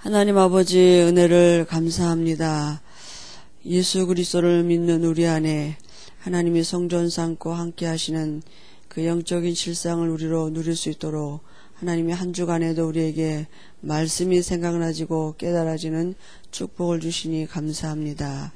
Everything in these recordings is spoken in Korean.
하나님 아버지 은혜를 감사합니다. 예수 그리스도를 믿는 우리 안에 하나님이 성전 삼고 함께 하시는 그 영적인 실상을 우리로 누릴 수 있도록 하나님이 한 주간에도 우리에게 말씀이 생각나지고 깨달아지는 축복을 주시니 감사합니다.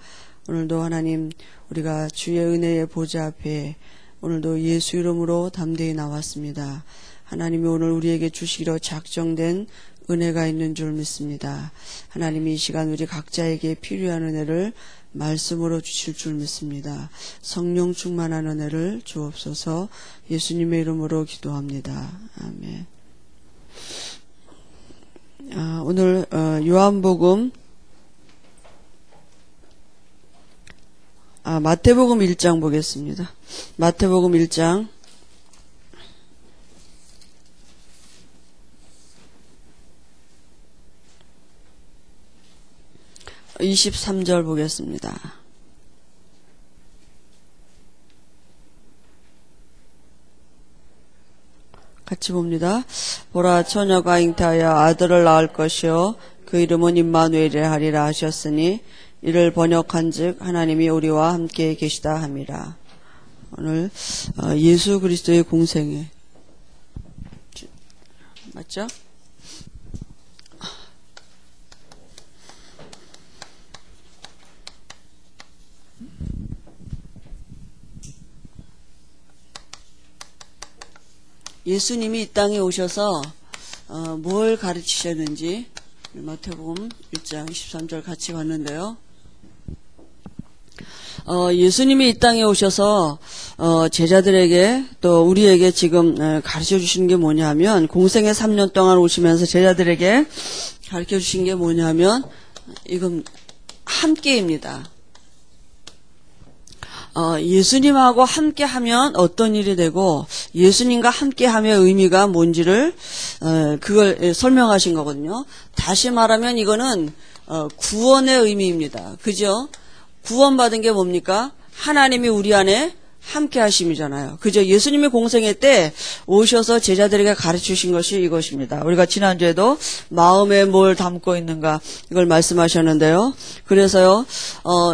오늘도 하나님 우리가 주의 은혜의 보좌 앞에 오늘도 예수 이름으로 담대히 나왔습니다. 하나님이 오늘 우리에게 주시기로 작정된 은혜가 있는 줄 믿습니다. 하나님이 이 시간 우리 각자에게 필요한 은혜를 말씀으로 주실 줄 믿습니다. 성령 충만한 은혜를 주옵소서. 예수님의 이름으로 기도합니다. 아멘. 오늘 요한복음 마태복음 1장 보겠습니다. 마태복음 1장 23절 보겠습니다. 같이 봅니다. 보라, 처녀가 잉태하여 아들을 낳을 것이요 그 이름은 임마누엘이라 하리라 하셨으니 이를 번역한즉 하나님이 우리와 함께 계시다 함이라. 오늘 예수 그리스도의 공생애 맞죠? 예수님이 이 땅에 오셔서 뭘 가르치셨는지 마태복음 1장 23절 같이 봤는데요. 예수님이 이 땅에 오셔서 제자들에게 또 우리에게 지금 가르쳐 주시는 게 뭐냐면, 공생애 3년 동안 오시면서 제자들에게 가르쳐 주신 게 뭐냐면 이건 함께입니다. 예수님하고 함께하면 어떤 일이 되고 예수님과 함께하며 의미가 뭔지를 그걸 설명하신 거거든요. 다시 말하면 이거는 구원의 의미입니다. 그죠? 구원받은 게 뭡니까? 하나님이 우리 안에 함께 하심이잖아요. 그죠? 예수님이 공생애 때 오셔서 제자들에게 가르치신 것이 이것입니다. 우리가 지난주에도 마음에 뭘 담고 있는가 이걸 말씀하셨는데요. 그래서요,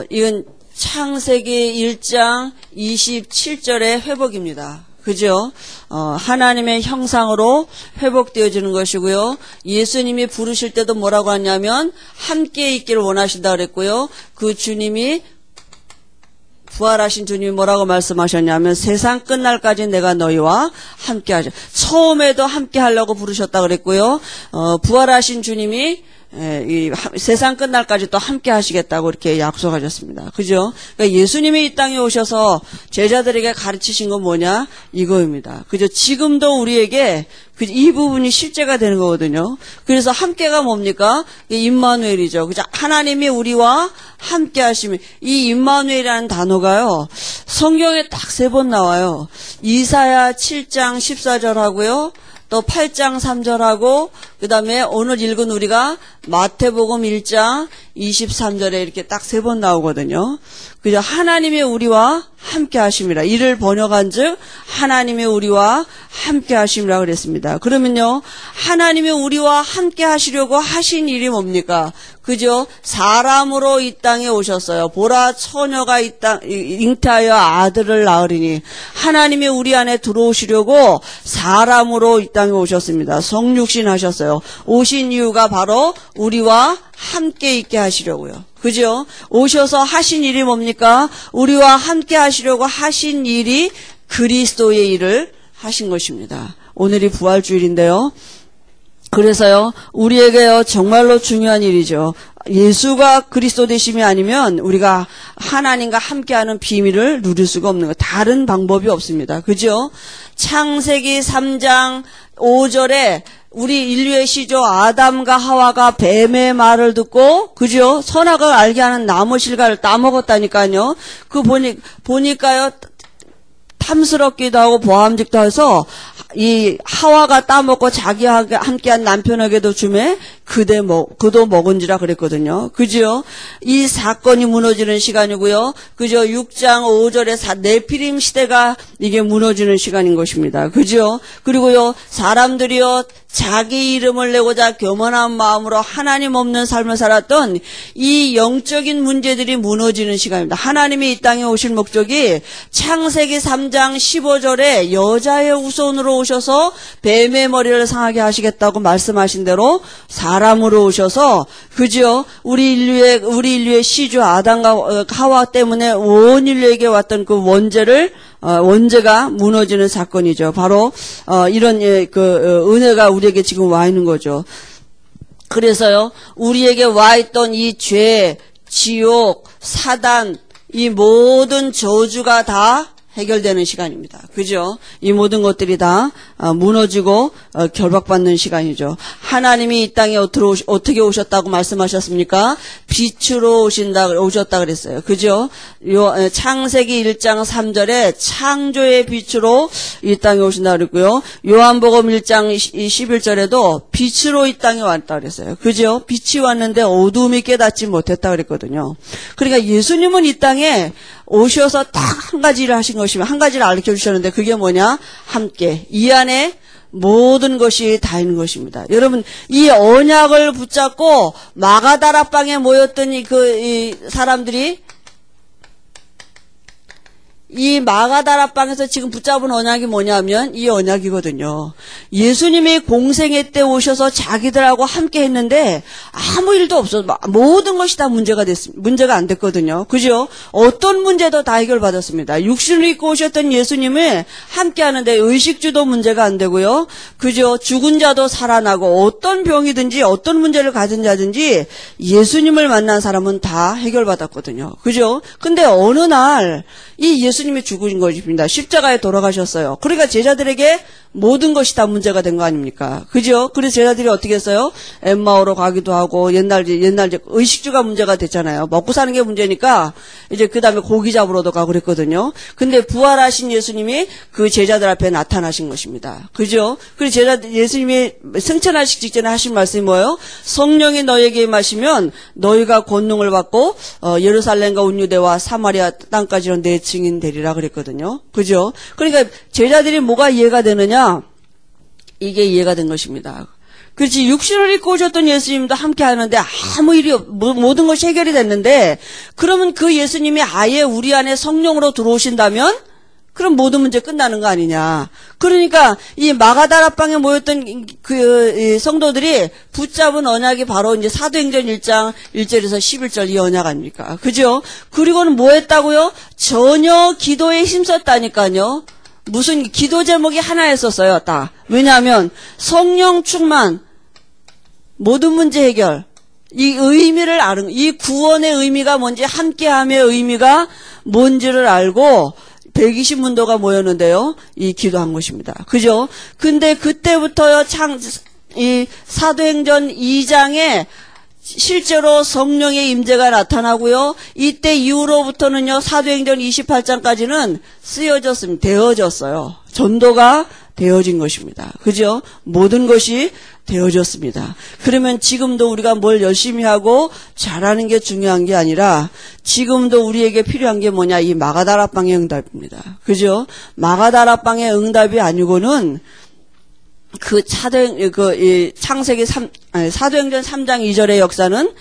이건 창세기 1장 27절의 회복입니다. 그죠? 하나님의 형상으로 회복되어지는 것이고요. 예수님이 부르실 때도 뭐라고 하냐면 함께 있기를 원하신다 그랬고요. 그 주님이 부활하신 주님이 뭐라고 말씀하셨냐면 세상 끝날까지 내가 너희와 함께 하자. 처음에도 함께 하려고 부르셨다 그랬고요. 부활하신 주님이 이 세상 끝날까지 또 함께 하시겠다고 이렇게 약속하셨습니다. 그죠? 그러니까 예수님이 이 땅에 오셔서 제자들에게 가르치신 건 뭐냐? 이거입니다. 그죠? 지금도 우리에게 이 부분이 실제가 되는 거거든요. 그래서 함께가 뭡니까? 임마누엘이죠. 그죠? 하나님이 우리와 함께 하시면, 이 임마누엘이라는 단어가요, 성경에 딱 3번 나와요. 이사야 7장 14절 하고요. 또 8장 3절하고 그 다음에 오늘 읽은 우리가 마태복음 1장 23절에 이렇게 딱 3번 나오거든요. 그죠? 하나님이 우리와 함께 하심이라. 이를 번역한 즉 하나님이 우리와 함께 하심이라 그랬습니다. 그러면요, 하나님이 우리와 함께 하시려고 하신 일이 뭡니까? 그죠? 사람으로 이 땅에 오셨어요. 보라, 처녀가 이 땅 잉태하여 아들을 낳으리니. 하나님이 우리 안에 들어오시려고 사람으로 이 땅에 오셨습니다. 성육신 하셨어요. 오신 이유가 바로 우리와 함께 있게 하시려고요. 그죠? 오셔서 하신 일이 뭡니까? 우리와 함께 하시려고 하신 일이 그리스도의 일을 하신 것입니다. 오늘이 부활주일인데요. 그래서요, 우리에게요, 정말로 중요한 일이죠. 예수가 그리스도 되심이 아니면 우리가 하나님과 함께하는 비밀을 누릴 수가 없는 거. 다른 방법이 없습니다. 그죠? 창세기 3장 5절에 우리 인류의 시조 아담과 하와가 뱀의 말을 듣고, 그죠? 선악을 알게 하는 나무 실과를 따먹었다니까요. 보니까요, 탐스럽기도 하고 보암직도 해서 이 하와가 따먹고 자기와 함께한 남편에게도 주매 그도 먹은지라 그랬거든요. 그죠? 이 사건이 무너지는 시간이고요. 그죠? 6장 5절에 네피림 시대가 이게 무너지는 시간인 것입니다. 그죠? 그리고요, 사람들이요, 자기 이름을 내고자 교만한 마음으로 하나님 없는 삶을 살았던 이 영적인 문제들이 무너지는 시간입니다. 하나님이 이 땅에 오실 목적이 창세기 3장 15절에 여자의 후손으로 오셔서 뱀의 머리를 상하게 하시겠다고 말씀하신 대로 사람으로 오셔서, 그죠? 우리 인류의 시주 아담과 하와 때문에 온 인류에게 왔던 그 원죄가 무너지는 사건이죠. 바로 이런 은혜가 우리에게 지금 와 있는 거죠. 그래서요, 우리에게 와 있던 이 죄, 지옥, 사단, 이 모든 저주가 다 해결되는 시간입니다. 그죠? 이 모든 것들이 다 무너지고 결박받는 시간이죠. 하나님이 이 땅에 어떻게 오셨다고 말씀하셨습니까? 빛으로 오셨다 그랬어요. 그죠? 창세기 1장 3절에 창조의 빛으로 이 땅에 오신다 그랬고요. 요한복음 1장 11절에도 빛으로 이 땅에 왔다 그랬어요. 그죠? 빛이 왔는데 어둠이 깨닫지 못했다 그랬거든요. 그러니까 예수님은 이 땅에 오셔서 딱 한 가지를 하신 것이면, 한 가지를 알려 주셨는데, 그게 뭐냐? 함께. 이 안에 모든 것이 다 있는 것입니다. 여러분, 이 언약을 붙잡고 마가다락방에 모였던 이 사람들이, 이 마가다락방에서 지금 붙잡은 언약이 뭐냐면 이 언약이거든요. 예수님이 공생애 때 오셔서 자기들하고 함께 했는데 아무 일도 없어. 모든 것이 다 문제가 안 됐거든요. 그죠? 어떤 문제도 다 해결받았습니다. 육신을 입고 오셨던 예수님을 함께 하는데 의식주도 문제가 안 되고요. 그죠? 죽은 자도 살아나고 어떤 병이든지 어떤 문제를 가진 자든지 예수님을 만난 사람은 다 해결받았거든요. 그죠? 근데 어느 날 이 예수님이 죽으신 것입니다. 십자가에 돌아가셨어요. 그러니까 제자들에게 모든 것이 다 문제가 된 거 아닙니까? 그죠? 그래서 제자들이 어떻게 했어요? 엠마오로 가기도 하고, 옛날 의식주가 문제가 됐잖아요. 먹고 사는 게 문제니까, 이제 그 다음에 고기 잡으러도 가고 그랬거든요. 근데 부활하신 예수님이 그 제자들 앞에 나타나신 것입니다. 그죠? 그래서 예수님이 승천하시기 직전에 하신 말씀이 뭐예요? 성령이 너에게 임하시면 너희가 권능을 받고, 예루살렘과 온 유대와 사마리아 땅까지는 내 증인 되리라 그랬거든요. 그죠? 그러니까 제자들이 뭐가 이해가 되느냐? 이게 이해가 된 것입니다. 그렇지, 육신을 입고 오셨던 예수님도 함께 하는데 아무 일이 모든 것이 해결이 됐는데, 그러면 그 예수님이 아예 우리 안에 성령으로 들어오신다면 그럼 모든 문제 끝나는 거 아니냐. 그러니까 이 마가다락방에 모였던 그 성도들이 붙잡은 언약이 바로 이제 사도행전 1장 1절에서 11절 이 언약 아닙니까? 그죠? 그리고는 뭐 했다고요? 전혀 기도에 힘썼다니까요. 무슨 기도 제목이 하나였었어요, 딱. 왜냐하면 성령 충만, 모든 문제 해결, 이 의미를 이 구원의 의미가 뭔지, 함께함의 의미가 뭔지를 알고 120문도가 모였는데요, 이 기도한 것입니다. 그죠? 근데 그때부터요, 이 사도행전 2장에 실제로 성령의 임재가 나타나고요. 이때 이후로부터는요, 사도행전 28장까지는 되어졌어요. 전도가 되어진 것입니다. 그죠? 모든 것이 되어졌습니다. 그러면 지금도 우리가 뭘 열심히 하고 잘하는 게 중요한 게 아니라 지금도 우리에게 필요한 게 뭐냐? 이 마가다락방의 응답입니다. 그죠? 마가다락방의 응답이 아니고는 사도행전 3장 2절의 역사는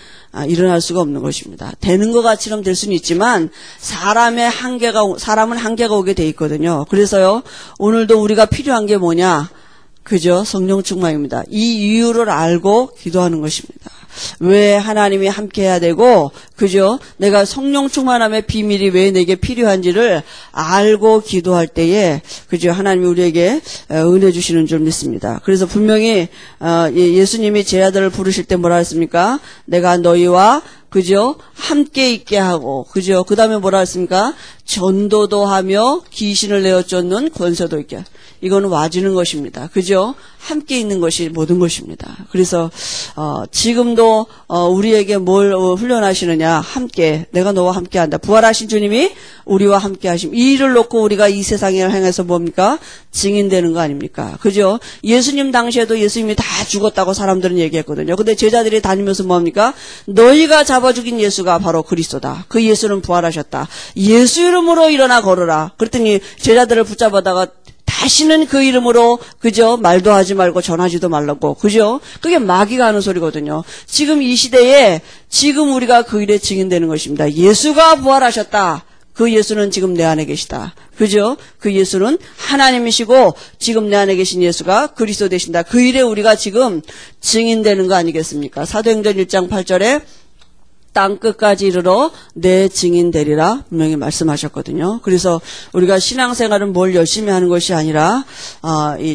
일어날 수가 없는 것입니다. 되는 것 같이는 될 수는 있지만 사람은 한계가 오게 돼 있거든요. 그래서요, 오늘도 우리가 필요한 게 뭐냐? 그죠? 성령 충만입니다. 이 이유를 알고 기도하는 것입니다. 왜 하나님이 함께 해야 되고, 그죠? 내가 성령 충만함의 비밀이 왜 내게 필요한지를 알고 기도할 때에, 그죠? 하나님이 우리에게 은혜 주시는 줄 믿습니다. 그래서 분명히 예수님이 제 아들을 부르실 때 뭐라 했습니까? 내가 너희와 그죠? 함께 있게 하고, 그죠? 그 다음에 뭐라 했습니까? 전도도 하며 귀신을 내어 쫓는 권세도 있게. 이거는 와지는 것입니다. 그죠? 함께 있는 것이 모든 것입니다. 그래서 지금도 우리에게 뭘 훈련하시느냐? 함께, 내가 너와 함께 한다. 부활하신 주님이 우리와 함께 하심. 이 일을 놓고 우리가 이 세상에 향해서 뭡니까? 증인되는 거 아닙니까? 그죠? 예수님 당시에도 예수님이 다 죽었다고 사람들은 얘기했거든요. 근데 제자들이 다니면서 뭡니까? 너희가 잡아 죽인 예수가 바로 그리스도다. 그 예수는 부활하셨다. 예수 이름으로 일어나 걸으라. 그랬더니 제자들을 붙잡아다가 다시는 그 이름으로, 그죠? 말도 하지 말고 전하지도 말라고. 그죠? 그게 마귀가 하는 소리거든요. 지금 이 시대에 지금 우리가 그 일에 증인되는 것입니다. 예수가 부활하셨다. 그 예수는 지금 내 안에 계시다. 그죠? 그 예수는 하나님이시고 지금 내 안에 계신 예수가 그리스도 되신다. 그 일에 우리가 지금 증인되는 거 아니겠습니까? 사도행전 1장 8절에 땅 끝까지 이르러 내 증인 되리라 분명히 말씀하셨거든요. 그래서 우리가 신앙생활은 뭘 열심히 하는 것이 아니라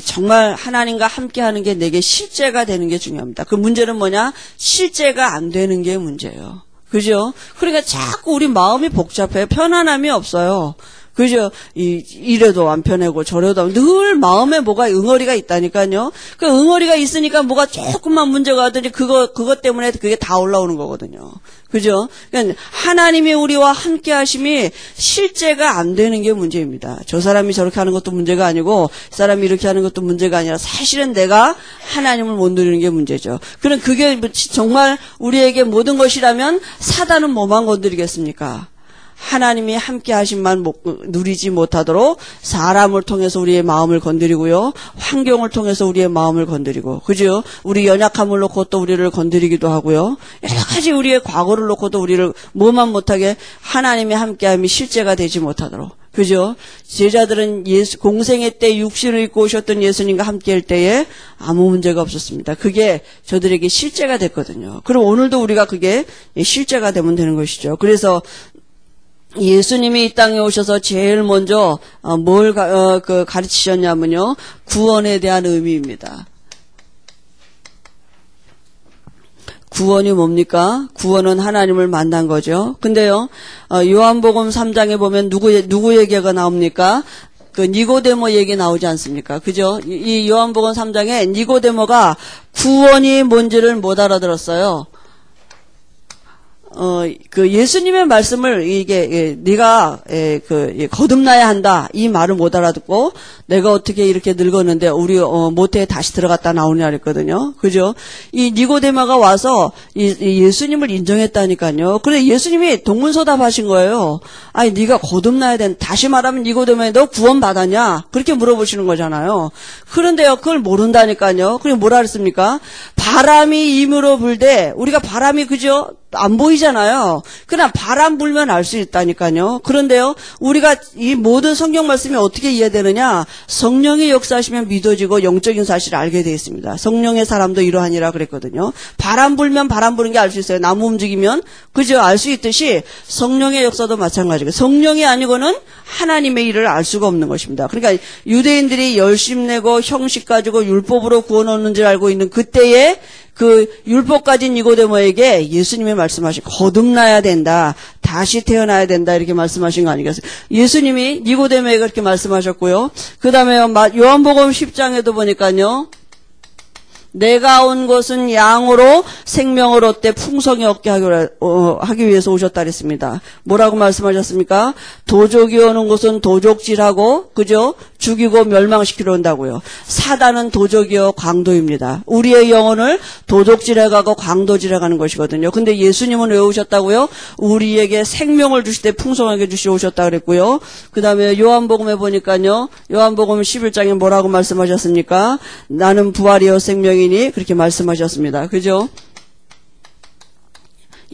정말 하나님과 함께하는 게 내게 실제가 되는 게 중요합니다. 그 문제는 뭐냐? 실제가 안 되는 게 문제예요. 그죠? 그러니까 자꾸 우리 마음이 복잡해요. 편안함이 없어요. 그죠? 이래도 안 편하고 저래도 늘 마음에 뭐가 응어리가 있다니까요. 그 응어리가 있으니까 뭐가 조금만 문제가 하더니 그것 때문에 그게 다 올라오는 거거든요. 그죠? 그러니까 하나님이 우리와 함께 하심이 실제가 안 되는 게 문제입니다. 저 사람이 저렇게 하는 것도 문제가 아니고 이 사람이 이렇게 하는 것도 문제가 아니라 사실은 내가 하나님을 못 누리는 게 문제죠. 그럼 그게 정말 우리에게 모든 것이라면 사단은 뭐만 건드리겠습니까? 하나님이 함께 하심만 누리지 못하도록 사람을 통해서 우리의 마음을 건드리고요. 환경을 통해서 우리의 마음을 건드리고, 그죠? 우리 연약함을 놓고 또 우리를 건드리기도 하고요. 여러 가지 우리의 과거를 놓고도 우리를 뭐만 못하게 하나님의 함께함이 실제가 되지 못하도록. 그죠? 제자들은 공생애 때 육신을 입고 오셨던 예수님과 함께 할 때에 아무 문제가 없었습니다. 그게 저들에게 실제가 됐거든요. 그럼 오늘도 우리가 그게 실제가 되면 되는 것이죠. 그래서 예수님이 이 땅에 오셔서 제일 먼저 뭘 가르치셨냐면요. 구원에 대한 의미입니다. 구원이 뭡니까? 구원은 하나님을 만난 거죠. 근데요, 요한복음 3장에 보면 누구 얘기가 나옵니까? 그 니고데모 얘기 나오지 않습니까? 그죠? 이 요한복음 3장에 니고데모가 구원이 뭔지를 못 알아들었어요. 그 예수님의 말씀을 네가 거듭나야 한다 이 말을 못 알아듣고 내가 어떻게 이렇게 늙었는데 우리 모태에 다시 들어갔다 나오냐 그랬거든요. 그죠? 이 니고데모가 와서 예수님을 인정했다니까요. 그런데 예수님이 동문서답하신 거예요. 아니 네가 거듭나야 된다. 다시 말하면 니고데모에 너 구원 받았냐? 그렇게 물어보시는 거잖아요. 그런데요 그걸 모른다니까요. 그게 뭐라 그랬습니까? 바람이 임으로 불되 우리가 바람이 그죠? 안 보이잖아요. 그러나 바람 불면 알 수 있다니까요. 그런데요, 우리가 이 모든 성경 말씀이 어떻게 이해되느냐? 성령의 역사하시면 믿어지고 영적인 사실을 알게 되어 있습니다. 성령의 사람도 이러하니라 그랬거든요. 바람 불면 바람 부는 게 알 수 있어요. 나무 움직이면 그죠? 알 수 있듯이 성령의 역사도 마찬가지고 성령이 아니고는 하나님의 일을 알 수가 없는 것입니다. 그러니까 유대인들이 열심 내고 형식 가지고 율법으로 구원 얻는 줄 알고 있는 그때에 그 율법 가진 니고데모에게 예수님이 말씀하신 거듭나야 된다. 다시 태어나야 된다. 이렇게 말씀하신 거 아니겠어요? 예수님이 니고데모에게 그렇게 말씀하셨고요. 그 다음에 요한복음 10장에도 보니까요. 내가 온 것은 양으로 생명을 얻되 풍성히 얻게 하기 위해서 오셨다 그랬습니다. 뭐라고 말씀하셨습니까? 도적이 오는 것은 도적질하고 그죠? 죽이고 멸망시키려 온다고요. 사단은 도적이요 강도입니다. 우리의 영혼을 도적질해가고 강도질해가는 것이거든요. 근데 예수님은 왜 오셨다고요? 우리에게 생명을 주실 때 풍성하게 주시러 오셨다 그랬고요. 그 다음에 요한복음에 보니까요. 요한복음 11장에 뭐라고 말씀하셨습니까? 나는 부활이요 생명이 그렇게 말씀하셨습니다. 그죠?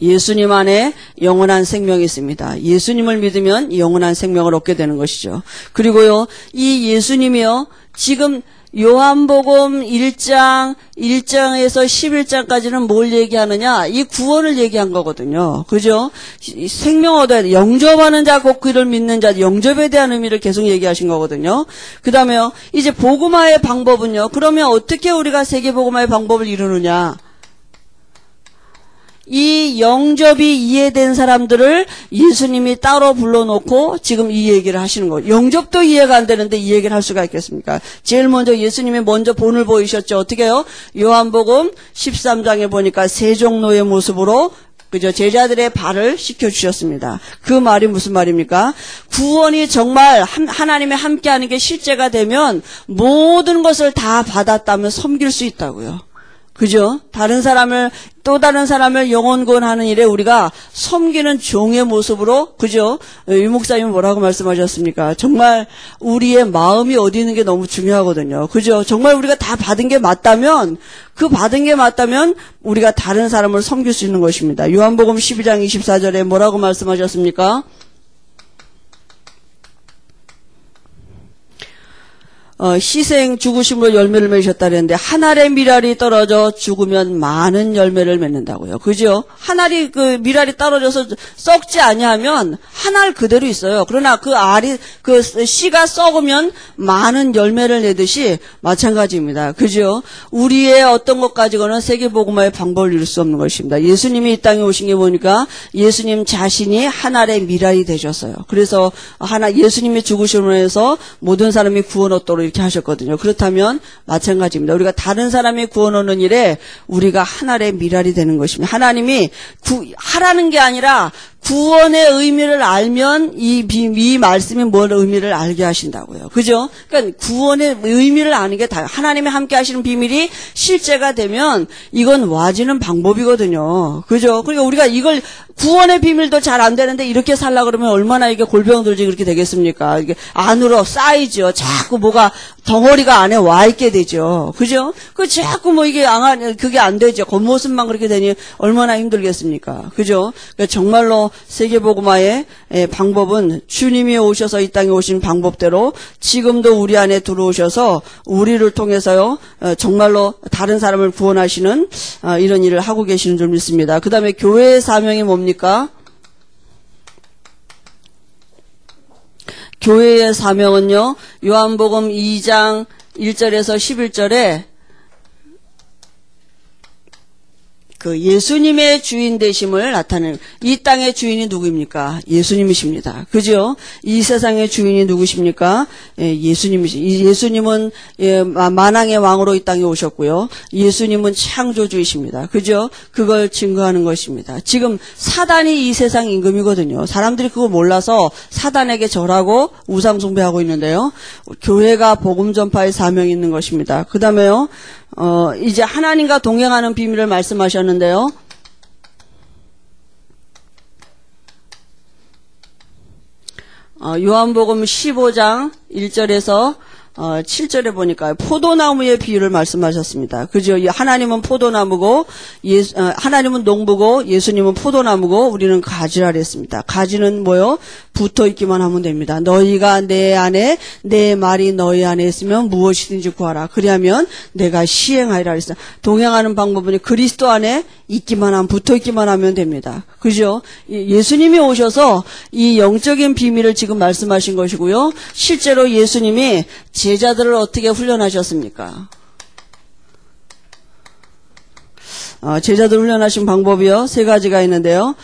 예수님 안에 영원한 생명이 있습니다. 예수님을 믿으면 영원한 생명을 얻게 되는 것이죠. 그리고요, 이 예수님이요, 지금 요한복음 1장, 1장에서 11장까지는 뭘 얘기하느냐? 이 구원을 얘기한 거거든요. 그죠? 생명 얻어야 돼. 영접하는 자, 곧 그를 믿는 자, 영접에 대한 의미를 계속 얘기하신 거거든요. 그 다음에요, 이제 복음화의 방법은요, 그러면 어떻게 우리가 세계복음화의 방법을 이루느냐? 이 영접이 이해된 사람들을 예수님이 따로 불러놓고 지금 이 얘기를 하시는 거예요. 영접도 이해가 안 되는데 이 얘기를 할 수가 있겠습니까? 제일 먼저 예수님이 먼저 본을 보이셨죠. 어떻게 해요? 요한복음 13장에 보니까 세종노의 모습으로 그죠? 제자들의 발을 씻겨주셨습니다. 그 말이 무슨 말입니까? 구원이 정말 하나님의 함께하는 게 실제가 되면 모든 것을 다 받았다면 섬길 수 있다고요. 그죠? 또 다른 사람을 영혼 구원하는 일에 우리가 섬기는 종의 모습으로, 그죠? 유 목사님은 뭐라고 말씀하셨습니까? 정말 우리의 마음이 어디 있는 게 너무 중요하거든요. 그죠? 정말 우리가 다 받은 게 맞다면, 우리가 다른 사람을 섬길 수 있는 것입니다. 요한복음 12장 24절에 뭐라고 말씀하셨습니까? 희생 죽으심으로 열매를 맺으셨다 그랬는데 한 알의 미랄이 떨어져 죽으면 많은 열매를 맺는다고요. 그죠? 한 알이 그 미랄이 떨어져서 썩지 아니하면 한 알 그대로 있어요. 그러나 그 씨가 썩으면 많은 열매를 내듯이 마찬가지입니다. 그죠? 우리의 어떤 것 가지고는 세계복음화의 방법을 이룰 수 없는 것입니다. 예수님이 이 땅에 오신 게 보니까 예수님 자신이 한 알의 미랄이 되셨어요. 그래서 예수님이 죽으심으로 해서 모든 사람이 구원 얻도록 이렇게 하셨거든요. 그렇다면 마찬가지입니다. 우리가 다른 사람의 구원 얻는 일에 우리가 하나의 미랄이 되는 것입니다. 하나님이 하라는 게 아니라 구원의 의미를 알면 이 말씀이 뭘 의미를 알게 하신다고요. 그죠? 그러니까 구원의 의미를 아는 게 다 하나님이 함께 하시는 비밀이 실제가 되면 이건 와지는 방법이거든요. 그죠? 그러니까 우리가 이걸 구원의 비밀도 잘 안 되는데 이렇게 살라 그러면 얼마나 이게 골병 들지 그렇게 되겠습니까? 이게 안으로 쌓이죠. 자꾸 뭐가 덩어리가 안에 와 있게 되죠. 그죠? 자꾸 그게 안 되죠. 겉모습만 그렇게 되니 얼마나 힘들겠습니까? 그죠? 그러니까 정말로 세계복음화의 방법은 주님이 오셔서 이 땅에 오신 방법대로 지금도 우리 안에 들어오셔서 우리를 통해서요, 정말로 다른 사람을 구원하시는 이런 일을 하고 계시는 줄 믿습니다. 그 다음에 교회의 사명이 뭡니까? 교회의 사명은요, 요한복음 2장 1절에서 11절에 그 예수님의 주인 되심을 나타내는, 이 땅의 주인이 누구입니까? 예수님이십니다. 그죠? 이 세상의 주인이 누구십니까? 예수님이십니다. 예수님은 만왕의 왕으로 이 땅에 오셨고요. 예수님은 창조주이십니다. 그죠? 그걸 증거하는 것입니다. 지금 사단이 이 세상 임금이거든요. 사람들이 그거 몰라서 사단에게 절하고 우상 숭배하고 있는데요. 교회가 복음 전파의 사명이 있는 것입니다. 그 다음에요. 이제 하나님과 동행하는 비밀을 말씀하셨는데요. 요한복음 15장 1절에서 7절에 보니까 포도나무의 비유를 말씀하셨습니다. 그죠? 하나님은 포도나무고, 하나님은 농부고, 예수님은 포도나무고, 우리는 가지라 그랬습니다. 가지는 뭐요? 붙어 있기만 하면 됩니다. 너희가 내 안에, 내 말이 너희 안에 있으면 무엇이든지 구하라. 그리하면 내가 시행하리라 그랬어요. 동행하는 방법은 그리스도 안에 있기만 하면, 붙어 있기만 하면 됩니다. 그죠? 예수님이 오셔서 이 영적인 비밀을 지금 말씀하신 것이고요. 실제로 예수님이 제자들을 어떻게 훈련하셨습니까? 제자들 훈련하신 방법이요. 3가지가 있는데요.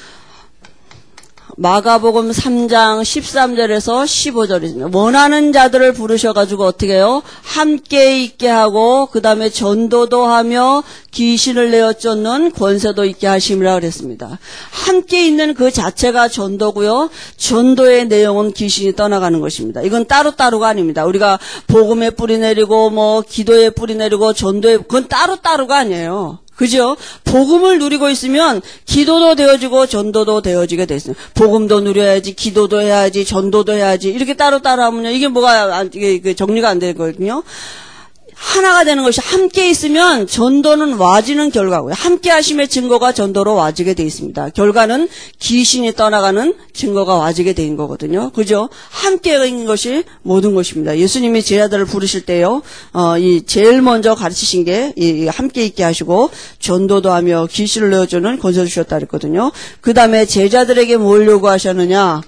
마가복음 3장 13절에서 15절입니다. 원하는 자들을 부르셔가지고 어떻게 해요? 함께 있게 하고 그 다음에 전도도 하며 귀신을 내어 쫓는 권세도 있게 하심이라 그랬습니다. 함께 있는 그 자체가 전도고요. 전도의 내용은 귀신이 떠나가는 것입니다. 이건 따로따로가 아닙니다. 우리가 복음에 뿌리 내리고 기도에 뿌리 내리고 전도에, 그건 따로따로가 아니에요. 그죠? 복음을 누리고 있으면 기도도 되어지고 전도도 되어지게 돼 있어요. 복음도 누려야지, 기도도 해야지, 전도도 해야지. 이렇게 따로따로 하면요. 이게 이게 정리가 안 되거든요. 하나가 되는 것이 함께 있으면 전도는 와지는 결과고요. 함께 하심의 증거가 전도로 와지게 돼 있습니다. 결과는 귀신이 떠나가는 증거가 와지게 된 거거든요. 그죠? 함께 있는 것이 모든 것입니다. 예수님이 제자들을 부르실 때요, 제일 먼저 가르치신 게 함께 있게 하시고 전도도 하며 귀신을 내어주는 권세 주셨다 그랬거든요. 그 다음에 제자들에게 뭘 요구하셨느냐?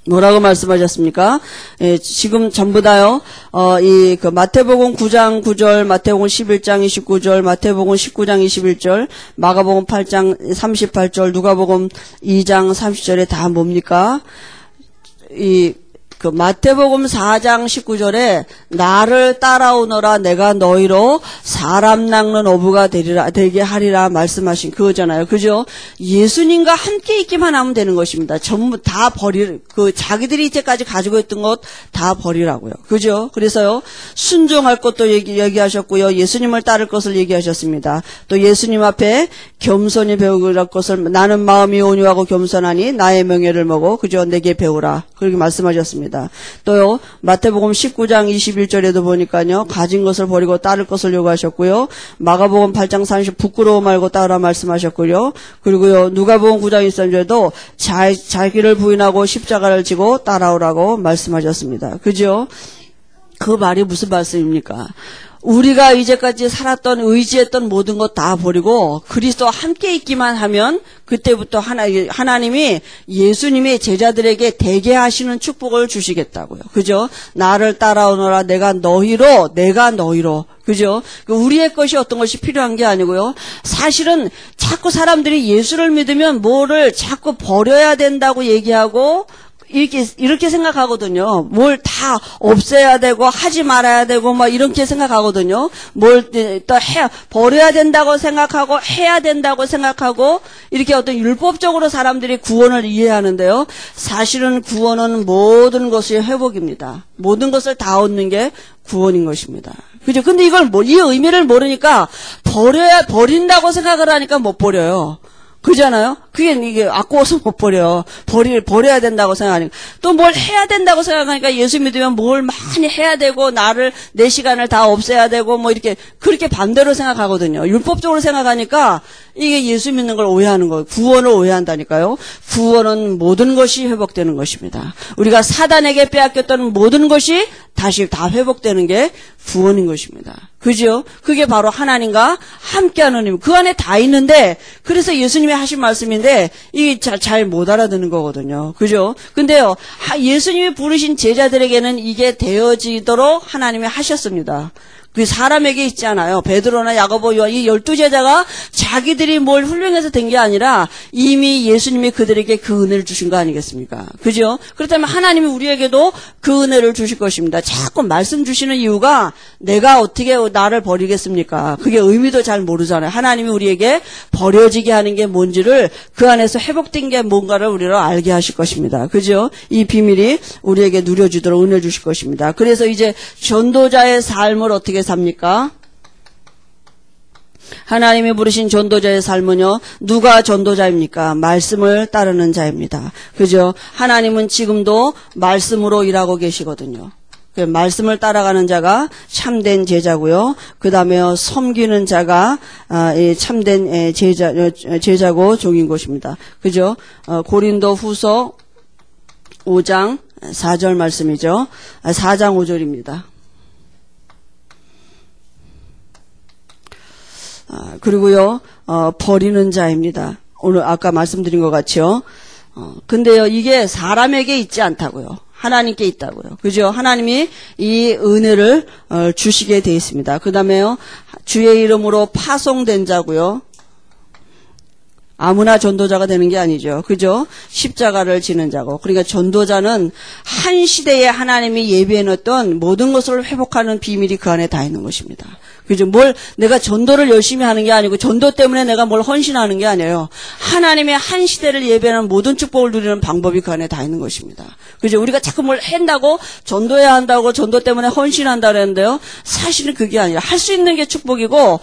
뭐라고 말씀하셨습니까? 예, 지금 전부 다요, 마태복음 9장 9절, 마태복음 11장 29절, 마태복음 19장 21절, 마가복음 8장 38절, 누가복음 2장 30절에 다 뭡니까? 마태복음 4장 19절에 나를 따라오너라 내가 너희로 사람 낚는 어부가 되게 하리라 말씀하신 그거잖아요. 그죠? 예수님과 함께 있기만 하면 되는 것입니다. 전부 다 자기들이 이때까지 가지고 있던 것 다 버리라고요. 그죠? 그래서요, 순종할 것도 얘기하셨고요. 예수님을 따를 것을 얘기하셨습니다. 또 예수님 앞에 겸손히 배우라 것을 나는 마음이 온유하고 겸손하니 나의 명예를 먹어 그죠? 내게 배우라. 그렇게 말씀하셨습니다. 또요, 마태복음 19장 21절에도 보니까요, 가진 것을 버리고 따를 것을 요구하셨고요. 마가복음 8장 30 부끄러워 말고 따르라 말씀하셨고요. 그리고요, 누가복음 9장 23절에도 자기를 부인하고 십자가를 지고 따라오라고 말씀하셨습니다. 그죠? 그 말이 무슨 말씀입니까? 우리가 이제까지 살았던 의지했던 모든 것 다 버리고 그리스도와 함께 있기만 하면 그때부터 하나님이 예수님의 제자들에게 되게 하시는 축복을 주시겠다고요. 그죠? 나를 따라오너라 내가 너희로 그죠? 우리의 것이 어떤 것이 필요한 게 아니고요. 사실은 자꾸 사람들이 예수를 믿으면 뭐를 자꾸 버려야 된다고 얘기하고 이렇게 생각하거든요. 뭘 다 없애야 되고 하지 말아야 되고 막 이렇게 생각하거든요. 뭘 또 버려야 된다고 생각하고 해야 된다고 생각하고 이렇게 어떤 율법적으로 사람들이 구원을 이해하는데요. 사실은 구원은 모든 것이 회복입니다. 모든 것을 다 얻는 게 구원인 것입니다. 그죠? 근데 이 의미를 모르니까 버린다고 생각을 하니까 못 버려요. 그잖아요? 이게 아까워서 못 버려. 버려야 된다고 생각하니까. 또 뭘 해야 된다고 생각하니까 예수 믿으면 뭘 많이 해야 되고, 내 시간을 다 없애야 되고, 그렇게 반대로 생각하거든요. 율법적으로 생각하니까 이게 예수 믿는 걸 오해하는 거예요. 구원을 오해한다니까요. 구원은 모든 것이 회복되는 것입니다. 우리가 사단에게 빼앗겼던 모든 것이 다시 다 회복되는 게 구원인 것입니다. 그죠? 그게 바로 하나님과 함께하는 힘. 그 안에 다 있는데, 그래서 예수님이 하신 말씀인데, 이게 잘 못 알아듣는 거거든요. 그죠? 근데요, 예수님이 부르신 제자들에게는 이게 되어지도록 하나님이 하셨습니다. 그 사람에게 있지 않아요. 베드로나 야고보, 요한 이 12제자가 자기들이 뭘 훌륭해서 된 게 아니라 이미 예수님이 그들에게 그 은혜를 주신 거 아니겠습니까? 그죠? 그렇다면 하나님이 우리에게도 그 은혜를 주실 것입니다. 자꾸 말씀 주시는 이유가 내가 어떻게 나를 버리겠습니까? 그게 의미도 잘 모르잖아요. 하나님이 우리에게 버려지게 하는 게 뭔지를 그 안에서 회복된 게 뭔가를 우리로 알게 하실 것입니다. 그죠? 이 비밀이 우리에게 누려지도록 은혜 주실 것입니다. 그래서 이제 전도자의 삶을 어떻게 삽니까? 하나님이 부르신 전도자의 삶은요, 누가 전도자입니까? 말씀을 따르는 자입니다. 그죠? 하나님은 지금도 말씀으로 일하고 계시거든요. 말씀을 따라가는 자가 참된 제자고요. 그 다음에 섬기는 자가 참된 제자고 종인 것입니다. 그죠? 고린도 후서 5장 4절 말씀이죠. 4장 5절입니다. 그리고요, 버리는 자입니다. 오늘 아까 말씀드린 것 같이요. 근데요, 이게 사람에게 있지 않다고요. 하나님께 있다고요. 그죠? 하나님이 이 은혜를 주시게 돼 있습니다. 그 다음에요, 주의 이름으로 파송된 자고요. 아무나 전도자가 되는 게 아니죠. 그죠? 십자가를 지는 자고. 그러니까 전도자는 한 시대에 하나님이 예비해 놓았던 모든 것을 회복하는 비밀이 그 안에 다 있는 것입니다. 그죠? 내가 전도를 열심히 하는 게 아니고 전도 때문에 내가 뭘 헌신하는 게 아니에요. 하나님의 한 시대를 예배하는 모든 축복을 누리는 방법이 그 안에 다 있는 것입니다. 그죠? 우리가 자꾸 뭘 한다고 전도해야 한다고 전도 때문에 헌신한다 그랬는데요. 사실은 그게 아니라 할 수 있는 게 축복이고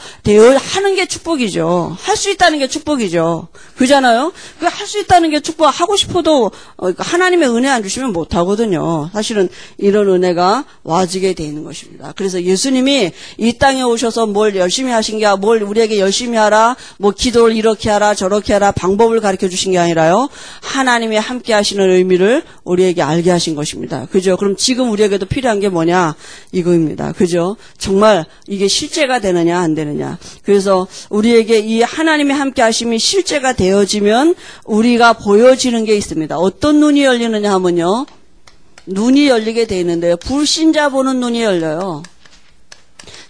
하는 게 축복이죠. 할 수 있다는 게 축복이죠. 그잖아요? 할 수 있다는 게 축복. 하고 싶어도 하나님의 은혜 안 주시면 못 하거든요. 사실은 이런 은혜가 와지게 돼 있는 것입니다. 그래서 예수님이 이 땅에 오셔서 뭘 열심히 하신 게 뭘 우리에게 열심히 하라, 기도를 이렇게 하라 저렇게 하라 방법을 가르쳐 주신 게 아니라요. 하나님이 함께 하시는 의미를 우리에게 알게 하신 것입니다. 그죠? 그럼 지금 우리에게도 필요한 게 뭐냐? 이거입니다. 그죠? 정말 이게 실제가 되느냐 안 되느냐. 그래서 우리에게 이 하나님의 함께 하심이 실제가 되어지면 우리가 보여지는 게 있습니다. 어떤 눈이 열리느냐 하면요. 눈이 열리게 돼 있는데요. 불신자 보는 눈이 열려요.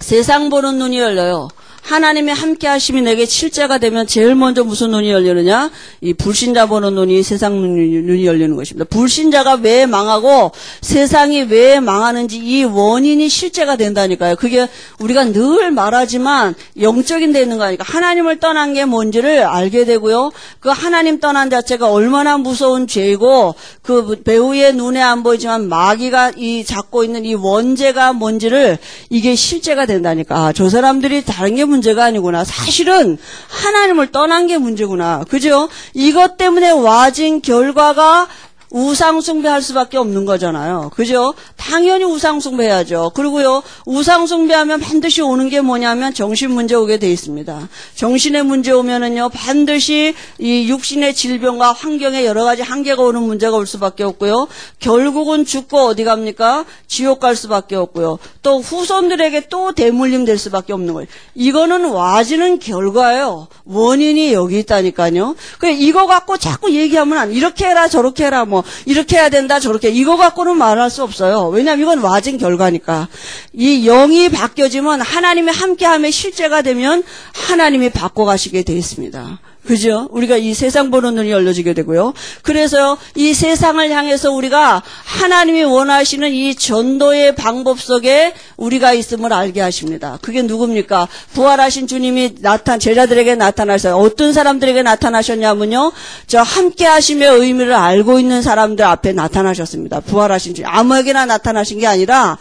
세상 보는 눈이 열려요. 하나님의 함께 하심이 내게 실제가 되면 제일 먼저 무슨 눈이 열리느냐? 이 불신자 보는 눈이 세상 눈이 열리는 것입니다. 불신자가 왜 망하고 세상이 왜 망하는지 이 원인이 실제가 된다니까요. 그게 우리가 늘 말하지만 영적인 데 있는 거니까 하나님을 떠난 게 뭔지를 알게 되고요. 그 하나님 떠난 자체가 얼마나 무서운 죄이고 그 배우의 눈에 안 보이지만 마귀가 이 잡고 있는 이 원죄가 뭔지를 이게 실제가 된다니까. 아, 저 사람들이 다른 게 문제가 아니구나. 사실은 하나님을 떠난 게 문제구나. 그죠? 이것 때문에 와진 결과가 우상숭배할 수밖에 없는 거잖아요. 그죠? 당연히 우상숭배해야죠. 그리고요, 우상숭배하면 반드시 오는 게 뭐냐면 정신 문제 오게 돼 있습니다. 정신의 문제 오면은요, 반드시 이 육신의 질병과 환경에 여러 가지 한계가 오는 문제가 올 수밖에 없고요. 결국은 죽고 어디 갑니까? 지옥 갈 수밖에 없고요. 또 후손들에게 또 대물림 될 수밖에 없는 거예요. 이거는 와지는 결과예요. 원인이 여기 있다니까요. 그래, 이거 갖고 자꾸 얘기하면 안, 이렇게 해라, 저렇게 해라, 뭐, 이렇게 해야 된다 저렇게 이거 갖고는 말할 수 없어요. 왜냐하면 이건 와진 결과니까. 이 영이 바뀌어지면 하나님의 함께함의 실제가 되면 하나님이 바꿔가시게 돼 있습니다. 그죠? 우리가 이 세상 보는 눈이 열려지게 되고요. 그래서 이 세상을 향해서 우리가 하나님이 원하시는 이 전도의 방법 속에 우리가 있음을 알게 하십니다. 그게 누굽니까? 부활하신 주님이 제자들에게 나타나셔요. 어떤 사람들에게 나타나셨냐면요. 저 함께 하심의 의미를 알고 있는 사람들 앞에 나타나셨습니다. 부활하신 주님. 아무에게나 나타나신 게 아니라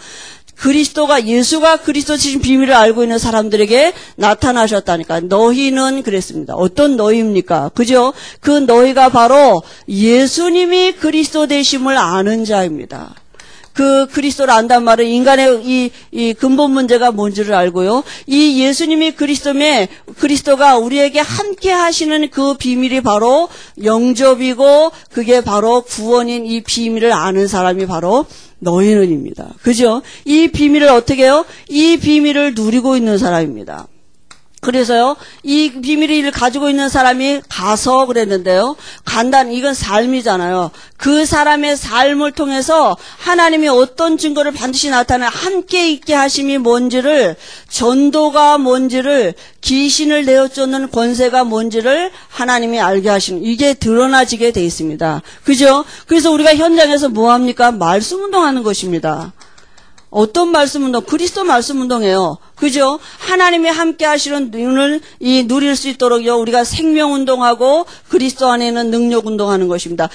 예수가 그리스도이신 비밀을 알고 있는 사람들에게 나타나셨다니까. 너희는 그랬습니다. 어떤 너희입니까? 그죠? 그 너희가 바로 예수님이 그리스도 되심을 아는 자입니다. 그 그리스도를 안단 말은 인간의 이 근본 문제가 뭔지를 알고요. 이 예수님이 그리스도가 우리에게 함께 하시는 그 비밀이 바로 영접이고 그게 바로 구원인 이 비밀을 아는 사람이 바로 너희는입니다. 그죠? 이 비밀을 어떻게 해요? 이 비밀을 누리고 있는 사람입니다. 그래서요, 이 비밀을 가지고 있는 사람이 가서 그랬는데요. 이건 삶이잖아요. 그 사람의 삶을 통해서 하나님이 어떤 증거를 반드시 나타내 함께 있게 하심이 뭔지를, 전도가 뭔지를, 귀신을 내어쫓는 권세가 뭔지를 하나님이 알게 하시는, 이게 드러나지게 돼 있습니다. 그죠? 그래서 우리가 현장에서 뭐 합니까? 말씀 운동하는 것입니다. 어떤 말씀 운동? 그리스도 말씀 운동이에요. 그죠? 하나님이 함께 하시는 눈을 누릴 수 있도록요, 우리가 생명 운동하고 그리스도 안에는 능력 운동하는 것입니다.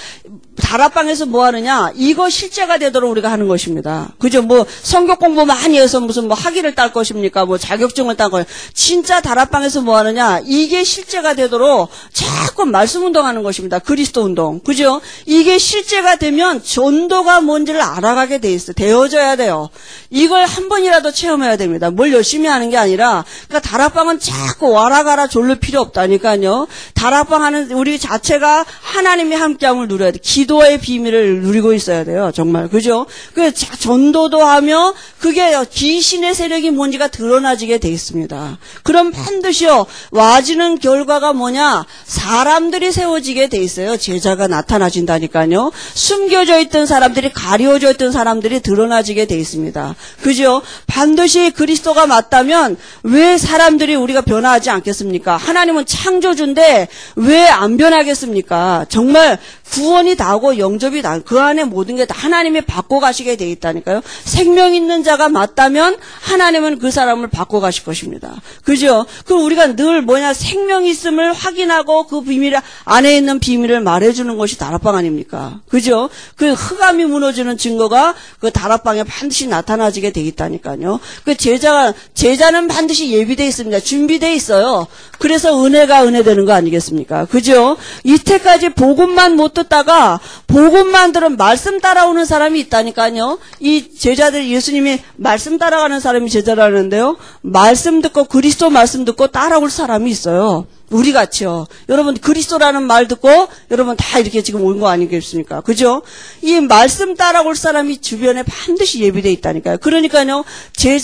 다락방에서 뭐 하느냐? 이거 실제가 되도록 우리가 하는 것입니다. 그죠? 뭐 성경 공부 많이 해서 무슨 뭐 학위를 딸 것입니까? 뭐 자격증을 딸 거. 진짜 다락방에서 뭐 하느냐? 이게 실제가 되도록 자꾸 말씀 운동하는 것입니다. 그리스도 운동. 그죠? 이게 실제가 되면 전도가 뭔지를 알아가게 돼 있어요. 되어져야 돼요. 이걸 한 번이라도 체험해야 됩니다. 뭘 열심히 하는 게 아니라, 그러니까 다락방은 자꾸 와라 가라 졸릴 필요 없다니까요. 다락방 하는 우리 자체가 하나님이 함께함을 누려야 돼. 기도의 비밀을 누리고 있어야 돼요. 정말. 그죠? 그 전도도 하며 그게 귀신의 세력이 뭔지가 드러나지게 돼 있습니다. 그럼 반드시요, 와지는 결과가 뭐냐? 사람들이 세워지게 돼 있어요. 제자가 나타나진다니까요. 숨겨져 있던 사람들이, 가려져 있던 사람들이 드러나지게 돼 있습니다. 그죠? 반드시 그리스도가 맞다면 왜 사람들이 우리가 변화하지 않겠습니까? 하나님은 창조주인데 왜 안 변하겠습니까? 정말 구원이 다고 영접이 다, 그 안에 모든 게 다 하나님이 바꿔가시게 돼 있다니까요. 생명 있는 자가 맞다면 하나님은 그 사람을 바꿔가실 것입니다. 그죠? 그럼 우리가 늘 생명 있음을 확인하고 그 비밀 안에 있는 비밀을 말해주는 것이 다락방 아닙니까? 그죠? 그 흑암이 무너지는 증거가 그 다락방에 반드시 나타나지게 돼 있다니까요. 그 제자는 반드시 예비돼 있습니다. 준비돼 있어요. 그래서 은혜가 은혜되는 거 아니겠습니까? 그죠? 이때까지 복음만 못 듣다가 복음만 들은 말씀 따라오는 사람이 있다니까요. 이 제자들, 예수님이 말씀 따라가는 사람이 제자라는데요. 말씀 듣고 그리스도 말씀 듣고 따라올 사람이 있어요. 우리 같이요. 여러분 그리스도라는 말 듣고 여러분 다 이렇게 지금 온 거 아니겠습니까? 그죠? 이 말씀 따라올 사람이 주변에 반드시 예비되어 있다니까요. 그러니까요.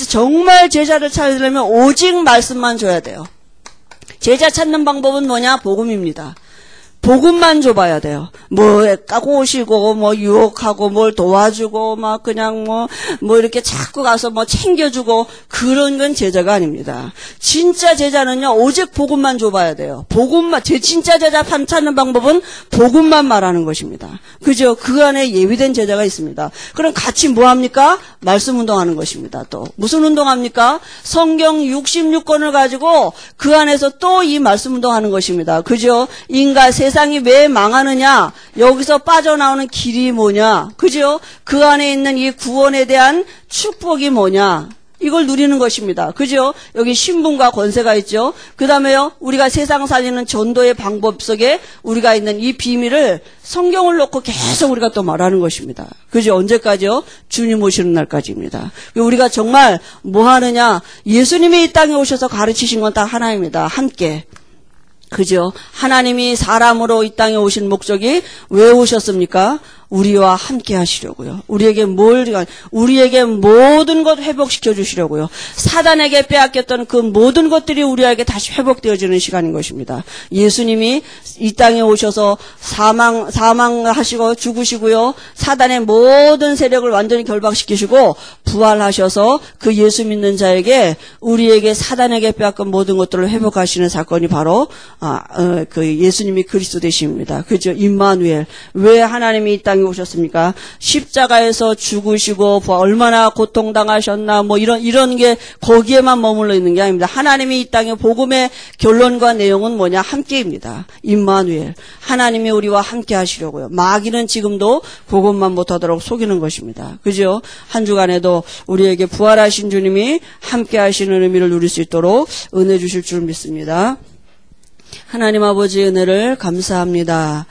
정말 제자를 찾으려면 오직 말씀만 줘야 돼요. 제자 찾는 방법은 뭐냐? 복음입니다. 복음만 줘봐야 돼요. 뭐 꼬시고 뭐 유혹하고 뭘 도와주고 막 그냥 뭐 이렇게 자꾸 가서 뭐 챙겨주고 그런 건 제자가 아닙니다. 진짜 제자는요 오직 복음만 줘봐야 돼요. 복음만 제 진짜 제자 찾는 방법은 복음만 말하는 것입니다. 그죠? 그 안에 예비된 제자가 있습니다. 그럼 같이 뭐 합니까? 말씀 운동하는 것입니다. 또 무슨 운동합니까? 성경 66권을 가지고 그 안에서 또 이 말씀 운동하는 것입니다. 그죠? 인간 세상이 왜 망하느냐? 여기서 빠져나오는 길이 뭐냐? 그죠? 그 안에 있는 이 구원에 대한 축복이 뭐냐? 이걸 누리는 것입니다. 그죠? 여기 신분과 권세가 있죠. 그 다음에요, 우리가 세상 살리는 전도의 방법 속에 우리가 있는 이 비밀을 성경을 놓고 계속 우리가 또 말하는 것입니다. 그죠? 언제까지요? 주님 오시는 날까지입니다. 우리가 정말 뭐 하느냐? 예수님이 이 땅에 오셔서 가르치신 건 딱 하나입니다. 함께. 그죠? 하나님이 사람으로 이 땅에 오신 목적이 왜 오셨습니까? 우리와 함께 하시려고요. 우리에게 모든 것 회복시켜 주시려고요. 사단에게 빼앗겼던 그 모든 것들이 우리에게 다시 회복되어지는 시간인 것입니다. 예수님이 이 땅에 오셔서 사망하시고 죽으시고요. 사단의 모든 세력을 완전히 결박시키시고 부활하셔서 그 예수 믿는 자에게 우리에게 사단에게 빼앗긴 모든 것들을 회복하시는 사건이 바로 그 예수님이 그리스도 되십니다. 그죠? 임마누엘. 왜 하나님이 이 땅에 오셨습니까? 십자가에서 죽으시고 얼마나 고통당하셨나 뭐 이런 게 거기에만 머물러 있는 게 아닙니다. 하나님이 이 땅에 복음의 결론과 내용은 뭐냐? 함께입니다. 임마누엘. 하나님이 우리와 함께 하시려고요. 마귀는 지금도 그것만 못하도록 속이는 것입니다. 그죠? 한 주간에도 우리에게 부활하신 주님이 함께 하시는 의미를 누릴 수 있도록 은혜 주실 줄 믿습니다. 하나님 아버지 은혜를 감사합니다.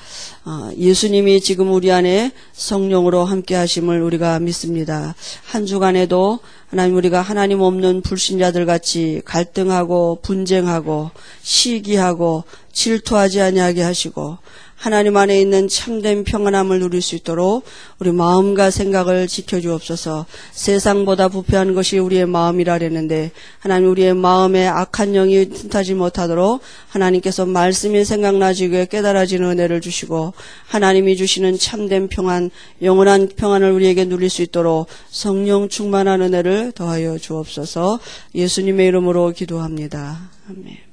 예수님이 지금 우리 안에 성령으로 함께 하심을 우리가 믿습니다. 한 주간에도 하나님 우리가 하나님 없는 불신자들 같이 갈등하고 분쟁하고 시기하고 질투하지 아니하게 하시고 하나님 안에 있는 참된 평안함을 누릴 수 있도록 우리 마음과 생각을 지켜주옵소서. 세상보다 부패한 것이 우리의 마음이라 그랬는데 하나님 우리의 마음에 악한 영이 틈타지 못하도록 하나님께서 말씀이 생각나지게 깨달아지는 은혜를 주시고 하나님이 주시는 참된 평안, 영원한 평안을 우리에게 누릴 수 있도록 성령 충만한 은혜를 더하여 주옵소서. 예수님의 이름으로 기도합니다. 아멘.